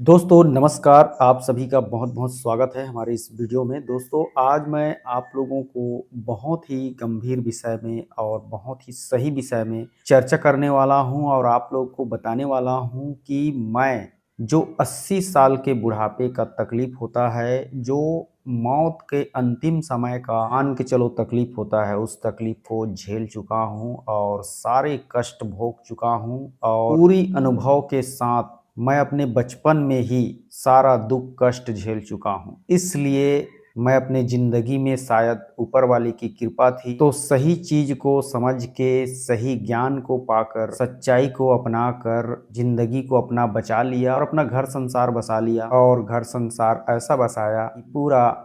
दोस्तों नमस्कार, आप सभी का बहुत-बहुत स्वागत है हमारे इस वीडियो में। दोस्तों आज मैं आप लोगों को बहुत ही गंभीर विषय में और बहुत ही सही विषय में चर्चा करने वाला हूं और आप लोगों को बताने वाला हूं कि मैं जो 80 साल के बुढ़ापे का तकलीफ होता है, जो मौत के अंतिम समय का मान के चलो तकलीफ होता है, उस तकलीफ को झेल चुका हूं और सारे कष्ट भोग चुका हूं और पूरी अनुभव के साथ मैं अपने बचपन में ही सारा दुख कष्ट झेल चुका हूँ। इसलिए मैं अपने ज़िंदगी में शायद ऊपर वाले की कृपा थी तो सही चीज़ को समझ के, सही ज्ञान को पाकर, सच्चाई को अपनाकर ज़िंदगी को अपना बचा लिया और अपना घर संसार बसा लिया और घर संसार ऐसा बसाया कि पूरा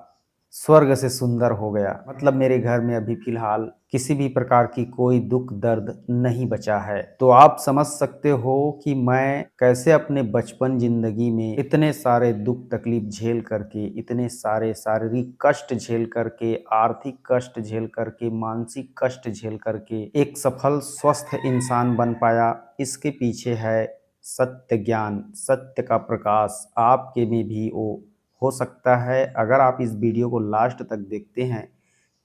स्वर्ग से सुंदर हो गया। मतलब मेरे घर में अभी फ़िलहाल किसी भी प्रकार की कोई दुःख दर्द नहीं बचा है। तो आप समझ सकते हो कि मैं कैसे अपने बचपन ज़िंदगी में इतने सारे दुःख तकलीफ़ झेल करके, इतने सारे शारीरिक कष्ट झेल करके, आर्थिक कष्ट झेल करके, मानसिक कष्ट झेल करके एक सफल स्वस्थ इंसान बन पाया। इसके पीछे है सत्य ज्ञान, सत्य का प्रकाश आपके में भी वो हो सकता है। अगर आप इस वीडियो को लास्ट तक देखते हैं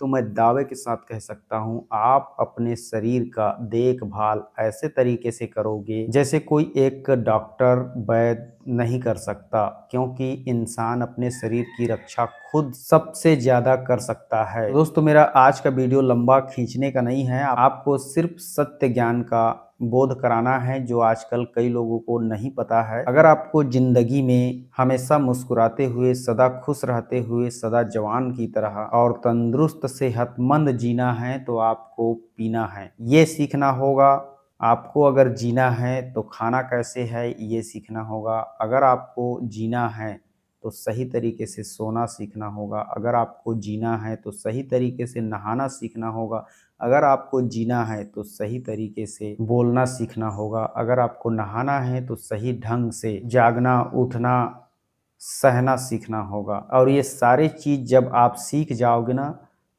तो मैं दावे के साथ कह सकता हूं आप अपने शरीर का देखभाल ऐसे तरीके से करोगे जैसे कोई एक डॉक्टर वैद्य नहीं कर सकता, क्योंकि इंसान अपने शरीर की रक्षा खुद सबसे ज़्यादा कर सकता है। दोस्तों मेरा आज का वीडियो लंबा खींचने का नहीं है, आपको सिर्फ सत्य ज्ञान का बोध कराना है जो आजकल कई लोगों को नहीं पता है। अगर आपको जिंदगी में हमेशा मुस्कुराते हुए, सदा खुश रहते हुए, सदा जवान की तरह और तंदुरुस्त सेहतमंद जीना है तो आपको पीना है, ये सीखना होगा। आपको अगर जीना है तो खाना कैसे है ये सीखना होगा। अगर आपको जीना है तो सही तरीके से सोना सीखना होगा। अगर आपको जीना है तो सही तरीके से नहाना सीखना होगा। अगर आपको जीना है तो सही तरीके से बोलना सीखना होगा। अगर आपको नहाना है तो सही ढंग से जागना, उठना, सहना सीखना होगा। और ये सारी चीज़ जब आप सीख जाओगे ना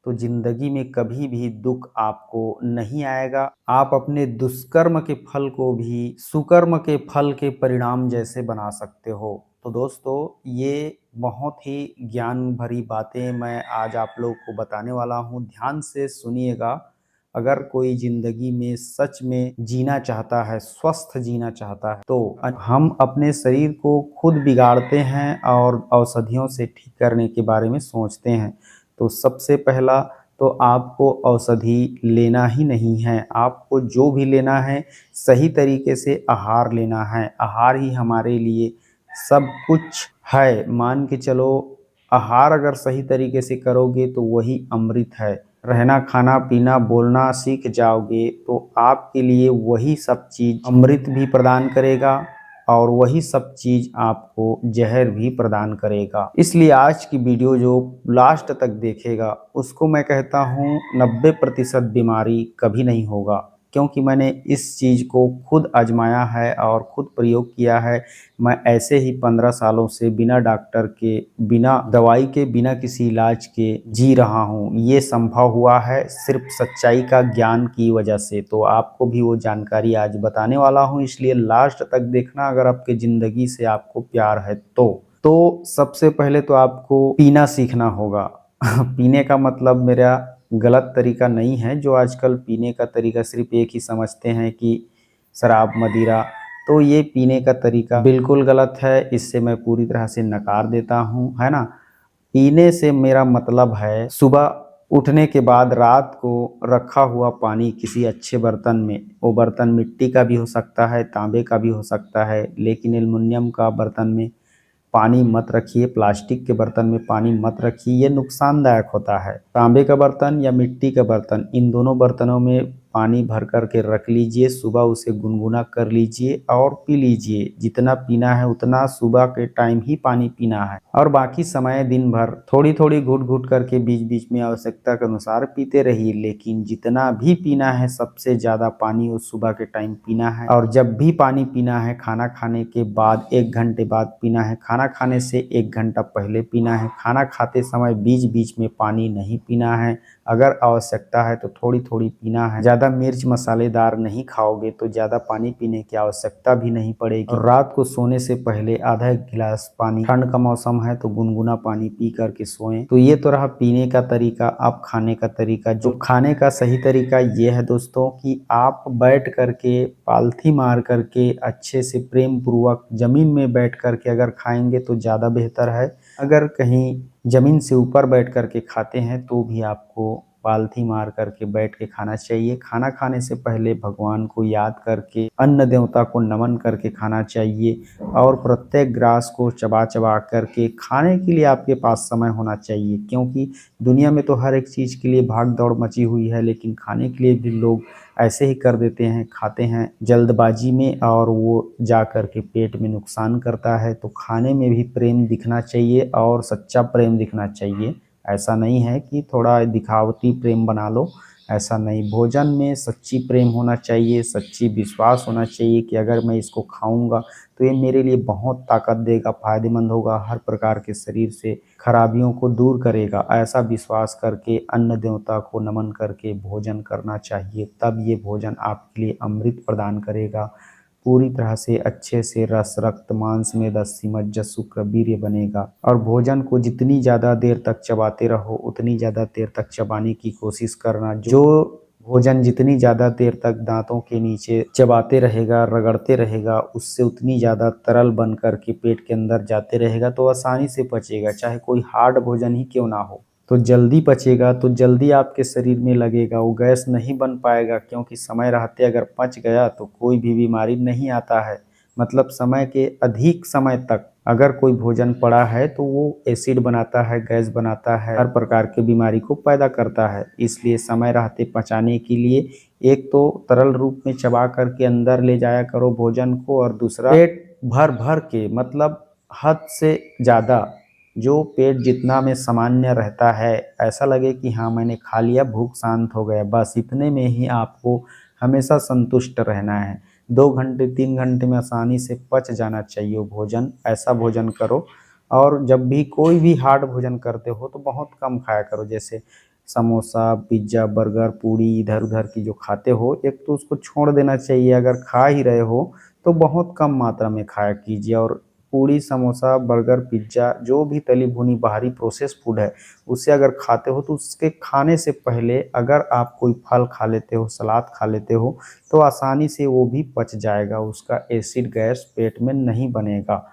तो ज़िंदगी में कभी भी दुख आपको नहीं आएगा। आप अपने दुष्कर्म के फल को भी सुकर्म के फल के परिणाम जैसे बना सकते हो। तो दोस्तों ये बहुत ही ज्ञान भरी बातें मैं आज आप लोगों को बताने वाला हूँ, ध्यान से सुनिएगा। अगर कोई ज़िंदगी में सच में जीना चाहता है, स्वस्थ जीना चाहता है, तो हम अपने शरीर को खुद बिगाड़ते हैं और औषधियों से ठीक करने के बारे में सोचते हैं। तो सबसे पहला तो आपको औषधि लेना ही नहीं है, आपको जो भी लेना है सही तरीके से आहार लेना है। आहार ही हमारे लिए सब कुछ है। मान के चलो आहार अगर सही तरीके से करोगे तो वही अमृत है। रहना, खाना, पीना, बोलना सीख जाओगे तो आपके लिए वही सब चीज़ अमृत भी प्रदान करेगा और वही सब चीज़ आपको जहर भी प्रदान करेगा। इसलिए आज की वीडियो जो लास्ट तक देखेगा उसको मैं कहता हूँ 90% बीमारी कभी नहीं होगा, क्योंकि मैंने इस चीज़ को खुद आजमाया है और खुद प्रयोग किया है। मैं ऐसे ही 15 सालों से बिना डॉक्टर के, बिना दवाई के, बिना किसी इलाज के जी रहा हूँ। ये संभव हुआ है सिर्फ सच्चाई का ज्ञान की वजह से। तो आपको भी वो जानकारी आज बताने वाला हूँ, इसलिए लास्ट तक देखना अगर आपके ज़िंदगी से आपको प्यार है तो सबसे पहले तो आपको पीना सीखना होगा। पीने का मतलब मेरा गलत तरीका नहीं है, जो आजकल पीने का तरीका सिर्फ एक ही समझते हैं कि शराब, मदिरा, तो ये पीने का तरीका बिल्कुल गलत है। इससे मैं पूरी तरह से नकार देता हूँ, है ना। पीने से मेरा मतलब है सुबह उठने के बाद रात को रखा हुआ पानी किसी अच्छे बर्तन में, वो बर्तन मिट्टी का भी हो सकता है, तांबे का भी हो सकता है, लेकिन एल्युमिनियम का बर्तन में पानी मत रखिए, प्लास्टिक के बर्तन में पानी मत रखिए, ये नुकसानदायक होता है। तांबे का बर्तन या मिट्टी का बर्तन, इन दोनों बर्तनों में पानी भर कर के रख लीजिए, सुबह उसे गुनगुना कर लीजिए और पी लीजिए। जितना पीना है उतना सुबह के टाइम ही पानी पीना है और बाकी समय दिन भर थोड़ी थोड़ी घूट घूट करके बीच बीच में आवश्यकता के अनुसार पीते रहिए, लेकिन जितना भी पीना है सबसे ज़्यादा पानी उस सुबह के टाइम पीना है। और जब भी पानी पीना है खाना खाने के बाद 1 घंटे बाद पीना है, खाना खाने से 1 घंटा पहले पीना है, खाना खाते समय बीच बीच में पानी नहीं पीना है। अगर आवश्यकता है तो थोड़ी थोड़ी पीना है। ज़्यादा मिर्च मसालेदार नहीं खाओगे तो ज़्यादा पानी पीने की आवश्यकता भी नहीं पड़ेगी। और रात को सोने से पहले आधा एक गिलास पानी, ठंड का मौसम है तो गुनगुना पानी पी करके सोएं। तो ये तो रहा पीने का तरीका। अब खाने का तरीका, जो खाने का सही तरीका ये है दोस्तों कि आप बैठ करके पालथी मार करके अच्छे से प्रेम पूर्वक जमीन में बैठ करके अगर खाएंगे तो ज़्यादा बेहतर है। अगर कहीं जमीन से ऊपर बैठ करके खाते हैं तो भी आपको पालथी मार करके बैठ के खाना चाहिए। खाना खाने से पहले भगवान को याद करके, अन्न देवता को नमन करके खाना चाहिए और प्रत्येक ग्रास को चबा चबा करके खाने के लिए आपके पास समय होना चाहिए। क्योंकि दुनिया में तो हर एक चीज़ के लिए भाग दौड़ मची हुई है, लेकिन खाने के लिए भी लोग ऐसे ही कर देते हैं, खाते हैं जल्दबाजी में और वो जा कर के पेट में नुकसान करता है। तो खाने में भी प्रेम दिखना चाहिए और सच्चा प्रेम दिखना चाहिए। ऐसा नहीं है कि थोड़ा दिखावटी प्रेम बना लो, ऐसा नहीं। भोजन में सच्ची प्रेम होना चाहिए, सच्ची विश्वास होना चाहिए कि अगर मैं इसको खाऊंगा तो ये मेरे लिए बहुत ताकत देगा, फायदेमंद होगा, हर प्रकार के शरीर से खराबियों को दूर करेगा। ऐसा विश्वास करके अन्न देवता को नमन करके भोजन करना चाहिए। तब ये भोजन आपके लिए अमृत प्रदान करेगा, पूरी तरह से अच्छे से रस रक्त मांस मेद अस्थि मज्जा शुक्र वीर्य बनेगा। और भोजन को जितनी ज़्यादा देर तक चबाते रहो उतनी ज़्यादा देर तक चबाने की कोशिश करना। जो भोजन जितनी ज़्यादा देर तक दांतों के नीचे चबाते रहेगा, रगड़ते रहेगा, उससे उतनी ज़्यादा तरल बन कर के पेट के अंदर जाते रहेगा तो आसानी से पचेगा। चाहे कोई हार्ड भोजन ही क्यों ना हो तो जल्दी पचेगा, तो जल्दी आपके शरीर में लगेगा, वो गैस नहीं बन पाएगा। क्योंकि समय रहते अगर पच गया तो कोई भी बीमारी नहीं आता है। मतलब समय के अधिक समय तक अगर कोई भोजन पड़ा है तो वो एसिड बनाता है, गैस बनाता है, हर प्रकार की बीमारी को पैदा करता है। इसलिए समय रहते पचाने के लिए एक तो तरल रूप में चबा करके अंदर ले जाया करो भोजन को, और दूसरा पेट भर भर के, मतलब हद से ज़्यादा, जो पेट जितना में सामान्य रहता है, ऐसा लगे कि हाँ मैंने खा लिया, भूख शांत हो गया, बस इतने में ही आपको हमेशा संतुष्ट रहना है। 2 घंटे 3 घंटे में आसानी से पच जाना चाहिए वो भोजन। ऐसा भोजन करो। और जब भी कोई भी हार्ड भोजन करते हो तो बहुत कम खाया करो। जैसे समोसा, पिज्ज़ा, बर्गर, पूड़ी इधर उधर की जो खाते हो, एक तो उसको छोड़ देना चाहिए। अगर खा ही रहे हो तो बहुत कम मात्रा में खाया कीजिए। और पूड़ी, समोसा, बर्गर, पिज्ज़ा, जो भी तली भुनी बाहरी प्रोसेस फूड है, उसे अगर खाते हो तो उसके खाने से पहले अगर आप कोई फल खा लेते हो, सलाद खा लेते हो, तो आसानी से वो भी पच जाएगा, उसका एसिड गैस पेट में नहीं बनेगा।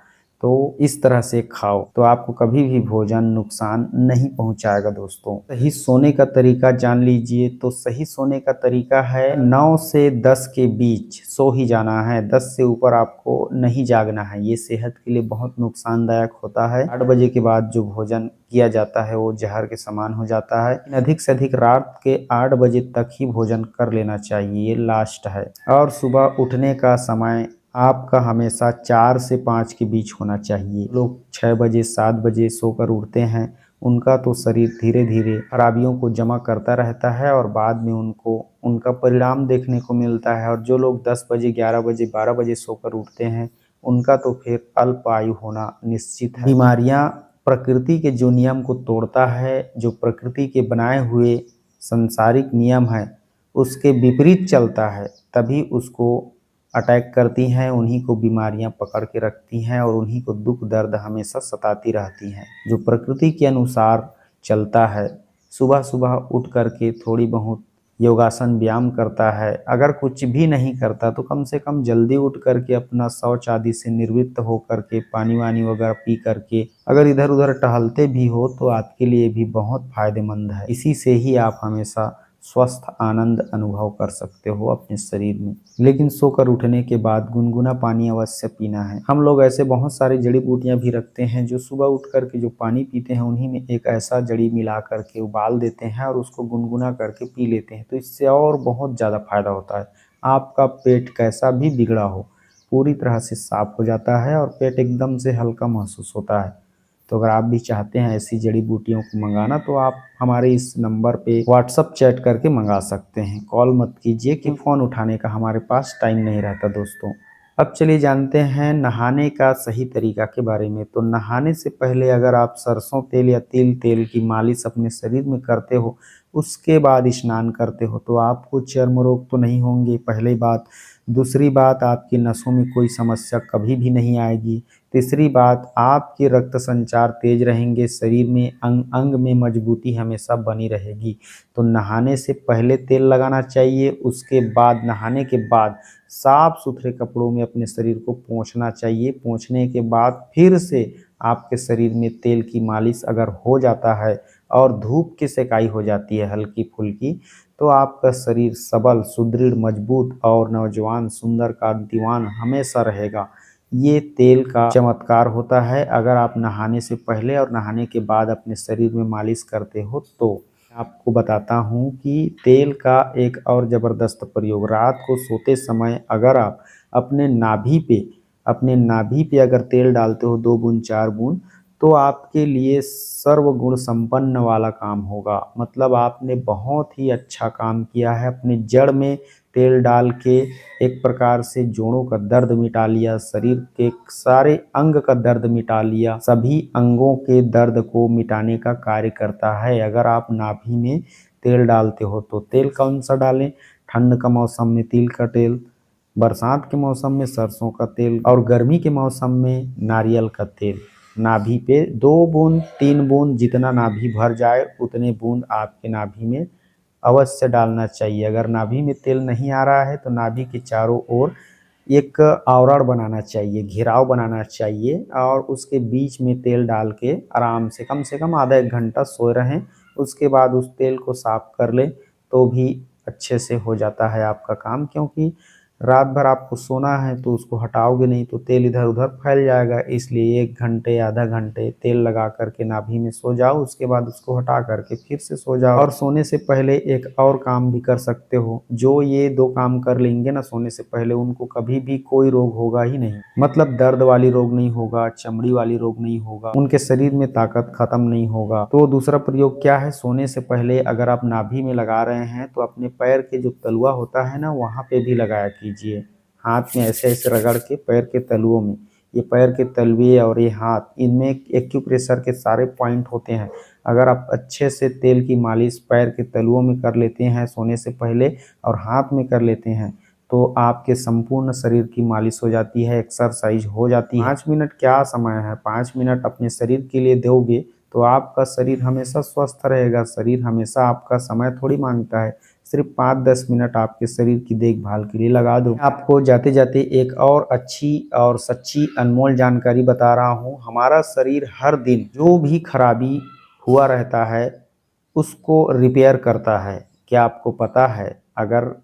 तो इस तरह से खाओ तो आपको कभी भी भोजन नुकसान नहीं पहुंचाएगा। दोस्तों, सही सोने का तरीका जान लीजिए। तो सही सोने का तरीका है 9 से 10 के बीच सो ही जाना है। 10 से ऊपर आपको नहीं जागना है, ये सेहत के लिए बहुत नुकसानदायक होता है। 8 बजे के बाद जो भोजन किया जाता है वो जहर के समान हो जाता है। अधिक से अधिक रात के 8 बजे तक ही भोजन कर लेना चाहिए, ये लास्ट है। और सुबह उठने का समय आपका हमेशा 4 से 5 के बीच होना चाहिए। लोग 6 बजे 7 बजे सोकर उठते हैं, उनका तो शरीर धीरे धीरे खराबियों को जमा करता रहता है और बाद में उनको उनका परिणाम देखने को मिलता है। और जो लोग 10 बजे 11 बजे 12 बजे सोकर उठते हैं, उनका तो फिर अल्प आयु होना निश्चित है। बीमारियां प्रकृति के जो नियम को तोड़ता है, जो प्रकृति के बनाए हुए संसारिक नियम है उसके विपरीत चलता है, तभी उसको अटैक करती हैं, उन्हीं को बीमारियां पकड़ के रखती हैं और उन्हीं को दुख दर्द हमेशा सताती रहती हैं। जो प्रकृति के अनुसार चलता है, सुबह सुबह उठ करके थोड़ी बहुत योगासन व्यायाम करता है, अगर कुछ भी नहीं करता तो कम से कम जल्दी उठ करके अपना शौच आदि से निवृत्त हो करके पानी वानी वगैरह पी करके अगर इधर उधर टहलते भी हो तो आपके लिए भी बहुत फायदेमंद है। इसी से ही आप हमेशा स्वस्थ आनंद अनुभव कर सकते हो अपने शरीर में। लेकिन सोकर उठने के बाद गुनगुना पानी अवश्य पीना है। हम लोग ऐसे बहुत सारी जड़ी बूटियां भी रखते हैं जो सुबह उठ करके जो पानी पीते हैं उन्हीं में एक ऐसा जड़ी मिला करके उबाल देते हैं और उसको गुनगुना करके पी लेते हैं। तो इससे और बहुत ज़्यादा फायदा होता है। आपका पेट कैसा भी बिगड़ा हो पूरी तरह से साफ हो जाता है और पेट एकदम से हल्का महसूस होता है। तो अगर आप भी चाहते हैं ऐसी जड़ी बूटियों को मंगाना तो आप हमारे इस नंबर पे व्हाट्सअप चैट करके मंगा सकते हैं। कॉल मत कीजिए कि फ़ोन उठाने का हमारे पास टाइम नहीं रहता दोस्तों। अब चलिए जानते हैं नहाने का सही तरीका के बारे में। तो नहाने से पहले अगर आप सरसों तेल या तिल तेल की मालिश अपने शरीर में करते हो, उसके बाद स्नान करते हो, तो आपको चर्म रोग तो नहीं होंगे, पहली बात। दूसरी बात, आपकी नसों में कोई समस्या कभी भी नहीं आएगी। तीसरी बात, आपके रक्त संचार तेज रहेंगे, शरीर में अंग अंग में मजबूती हमेशा बनी रहेगी। तो नहाने से पहले तेल लगाना चाहिए, उसके बाद नहाने के बाद साफ सुथरे कपड़ों में अपने शरीर को पोंछना चाहिए। पोंछने के बाद फिर से आपके शरीर में तेल की मालिश अगर हो जाता है और धूप की सेकाई हो जाती है हल्की फुल्की, तो आपका शरीर सबल, सुदृढ़, मजबूत और नौजवान, सुंदर, कांतिवान हमेशा रहेगा। ये तेल का चमत्कार होता है। अगर आप नहाने से पहले और नहाने के बाद अपने शरीर में मालिश करते हो तो आपको बताता हूँ कि तेल का एक और ज़बरदस्त प्रयोग, रात को सोते समय अगर आप अपने नाभि पे अगर तेल डालते हो 2 बूंद 4 बूंद, तो आपके लिए सर्वगुण संपन्न वाला काम होगा। मतलब आपने बहुत ही अच्छा काम किया है, अपने जड़ में तेल डाल के एक प्रकार से जोड़ों का दर्द मिटा लिया, शरीर के सारे अंग का दर्द मिटा लिया, सभी अंगों के दर्द को मिटाने का कार्य करता है। अगर आप नाभि में तेल डालते हो तो तेल कौन सा डालें? ठंड का मौसम में तिल का तेल, बरसात के मौसम में सरसों का तेल और गर्मी के मौसम में नारियल का तेल। नाभि पे 2 बूंद 3 बूंद, जितना नाभि भर जाए उतने बूंद आपके नाभि में अवश्य डालना चाहिए। अगर नाभि में तेल नहीं आ रहा है तो नाभि के चारों ओर एक आवरण बनाना चाहिए, घेराव बनाना चाहिए और उसके बीच में तेल डाल के आराम से कम आधा 1 घंटा सोए रहें। उसके बाद उस तेल को साफ कर लें तो भी अच्छे से हो जाता है आपका काम, क्योंकि रात भर आपको सोना है तो उसको हटाओगे नहीं तो तेल इधर उधर फैल जाएगा। इसलिए 1 घंटे आधा घंटे तेल लगा करके नाभि में सो जाओ, उसके बाद उसको हटा करके फिर से सो जाओ। और सोने से पहले एक और काम भी कर सकते हो, जो ये 2 काम कर लेंगे ना सोने से पहले, उनको कभी भी कोई रोग होगा ही नहीं। मतलब दर्द वाली रोग नहीं होगा, चमड़ी वाली रोग नहीं होगा, उनके शरीर में ताकत खत्म नहीं होगा। तो दूसरा प्रयोग क्या है, सोने से पहले अगर आप नाभि में लगा रहे हैं तो अपने पैर के जो तलुआ होता है ना, वहाँ पे भी लगाया कीजिए। हाथ में ऐसे ऐसे रगड़ के पैर के तलुओं में, ये पैर के तलवे और ये हाथ, इनमें एक्यूप्रेशर के सारे पॉइंट होते हैं। अगर आप अच्छे से तेल की मालिश पैर के तलुओं में कर लेते हैं सोने से पहले और हाथ में कर लेते हैं तो आपके संपूर्ण शरीर की मालिश हो जाती है, एक्सरसाइज हो जाती है। 5 मिनट क्या समय है, 5 मिनट अपने शरीर के लिए दोगे तो आपका शरीर हमेशा स्वस्थ रहेगा। शरीर हमेशा आपका समय थोड़ी मांगता है, सिर्फ 5-10 मिनट आपके शरीर की देखभाल के लिए लगा दो। आपको जाते जाते एक और अच्छी और सच्ची अनमोल जानकारी बता रहा हूँ। हमारा शरीर हर दिन जो भी खराबी हुआ रहता है उसको रिपेयर करता है। क्या आपको पता है? अगर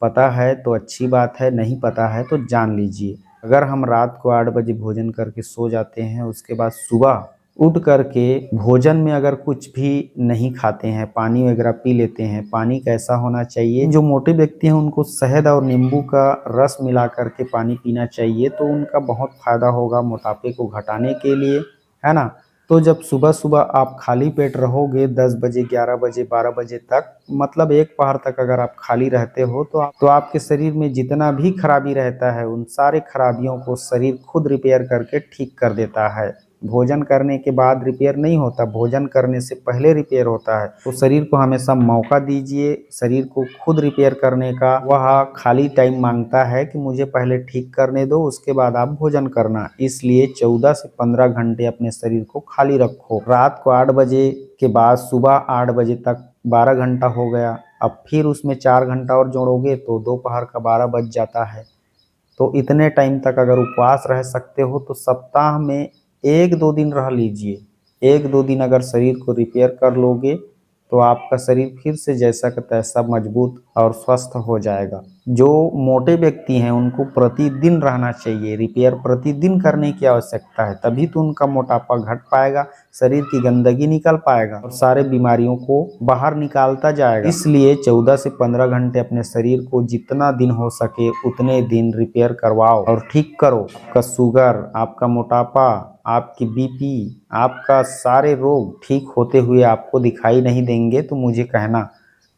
पता है तो अच्छी बात है, नहीं पता है तो जान लीजिए। अगर हम रात को 8 बजे भोजन करके सो जाते हैं, उसके बाद सुबह उठ करके भोजन में अगर कुछ भी नहीं खाते हैं, पानी वगैरह पी लेते हैं। पानी कैसा होना चाहिए? जो मोटे व्यक्ति हैं उनको शहद और नींबू का रस मिला करके पानी पीना चाहिए, तो उनका बहुत फायदा होगा मोटापे को घटाने के लिए, है ना। तो जब सुबह सुबह आप खाली पेट रहोगे 10 बजे 11 बजे 12 बजे तक, मतलब एक पहर तक अगर आप खाली रहते हो तो आपके शरीर में जितना भी खराबी रहता है उन सारे खराबियों को शरीर खुद रिपेयर करके ठीक कर देता है। भोजन करने के बाद रिपेयर नहीं होता, भोजन करने से पहले रिपेयर होता है। तो शरीर को हमेशा मौका दीजिए, शरीर को खुद रिपेयर करने का। वह खाली टाइम मांगता है कि मुझे पहले ठीक करने दो, उसके बाद आप भोजन करना। इसलिए 14 से 15 घंटे अपने शरीर को खाली रखो। रात को 8 बजे के बाद सुबह 8 बजे तक 12 घंटा हो गया। अब फिर उसमें 4 घंटा और जोड़ोगे तो दोपहर का 12 बज जाता है। तो इतने टाइम तक अगर उपवास रह सकते हो तो सप्ताह में 1-2 दिन रह लीजिए। 1-2 दिन अगर शरीर को रिपेयर कर लोगे तो आपका शरीर फिर से जैसा का तैसा मजबूत और स्वस्थ हो जाएगा। जो मोटे व्यक्ति हैं उनको प्रतिदिन रहना चाहिए, रिपेयर प्रतिदिन करने की आवश्यकता है, तभी तो उनका मोटापा घट पाएगा, शरीर की गंदगी निकल पाएगा और सारे बीमारियों को बाहर निकालता जाएगा। इसलिए 14 से 15 घंटे अपने शरीर को जितना दिन हो सके उतने दिन रिपेयर करवाओ और ठीक करो। आपका शुगर, आपका मोटापा, आपकी बीपी, आपका सारे रोग ठीक होते हुए आपको दिखाई नहीं देंगे तो मुझे कहना,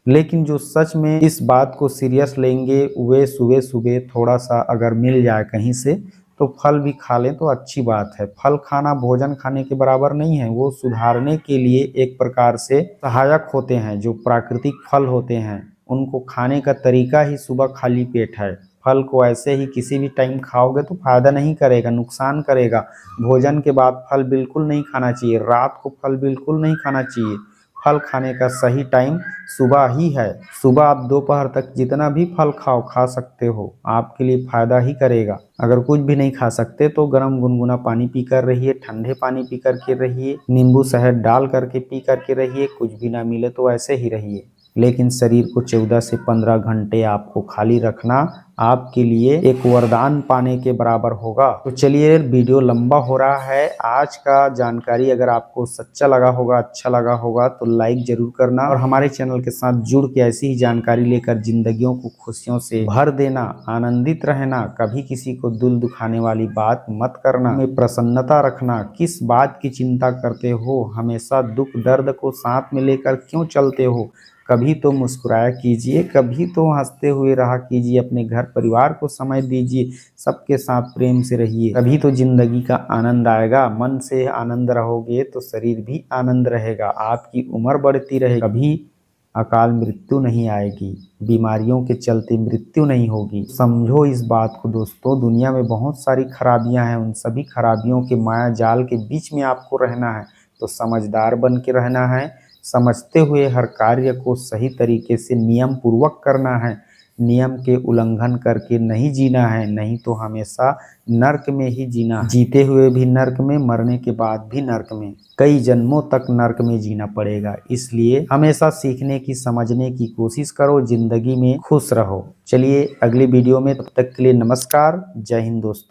लेकिन जो सच में इस बात को सीरियस लेंगे वे सुबह सुबह थोड़ा सा अगर मिल जाए कहीं से तो फल भी खा लें तो अच्छी बात है। फल खाना भोजन खाने के बराबर नहीं है, वो सुधारने के लिए एक प्रकार से सहायक होते हैं। जो प्राकृतिक फल होते हैं उनको खाने का तरीका ही सुबह खाली पेट है। फल को ऐसे ही किसी भी टाइम खाओगे तो फायदा नहीं करेगा, नुकसान करेगा। भोजन के बाद फल बिल्कुल नहीं खाना चाहिए, रात को फल बिल्कुल नहीं खाना चाहिए। फल खाने का सही टाइम सुबह ही है। सुबह आप दोपहर तक जितना भी फल खा सकते हो, आपके लिए फायदा ही करेगा। अगर कुछ भी नहीं खा सकते तो गर्म गुनगुना पानी पी कर रहिए, ठंडे पानी पी कर के रहिए, नींबू शहद डाल करके पी कर के रहिए। कुछ भी ना मिले तो ऐसे ही रहिए, लेकिन शरीर को 14 से 15 घंटे आपको खाली रखना आपके लिए एक वरदान पाने के बराबर होगा। तो चलिए, वीडियो लंबा हो रहा है। आज का जानकारी अगर आपको सच्चा लगा होगा, अच्छा लगा होगा तो लाइक जरूर करना और हमारे चैनल के साथ जुड़ के ऐसी ही जानकारी लेकर जिंदगियों को खुशियों से भर देना, आनंदित रहना। कभी किसी को दिल दुखाने वाली बात मत करना, में प्रसन्नता रखना। किस बात की चिंता करते हो, हमेशा दुख दर्द को साथ में लेकर क्यों चलते हो। कभी तो मुस्कुराया कीजिए, कभी तो हंसते हुए रहा कीजिए, अपने घर परिवार को समय दीजिए, सबके साथ प्रेम से रहिए, तभी तो जिंदगी का आनंद आएगा। मन से आनंद रहोगे तो शरीर भी आनंद रहेगा, आपकी उम्र बढ़ती रहेगी, कभी अकाल मृत्यु नहीं आएगी, बीमारियों के चलते मृत्यु नहीं होगी। समझो इस बात को दोस्तों, दुनिया में बहुत सारी खराबियां हैं, उन सभी खराबियों के माया जाल के बीच में आपको रहना है। तो समझदार बन के रहना है, समझते हुए हर कार्य को सही तरीके से नियम पूर्वक करना है। नियम के उल्लंघन करके नहीं जीना है, नहीं तो हमेशा नर्क में ही जीना है। जीते हुए भी नर्क में, मरने के बाद भी नर्क में, कई जन्मों तक नर्क में जीना पड़ेगा। इसलिए हमेशा सीखने की, समझने की कोशिश करो, जिंदगी में खुश रहो। चलिए अगली वीडियो में, तब तक के लिए नमस्कार, जय हिंद दोस्तों।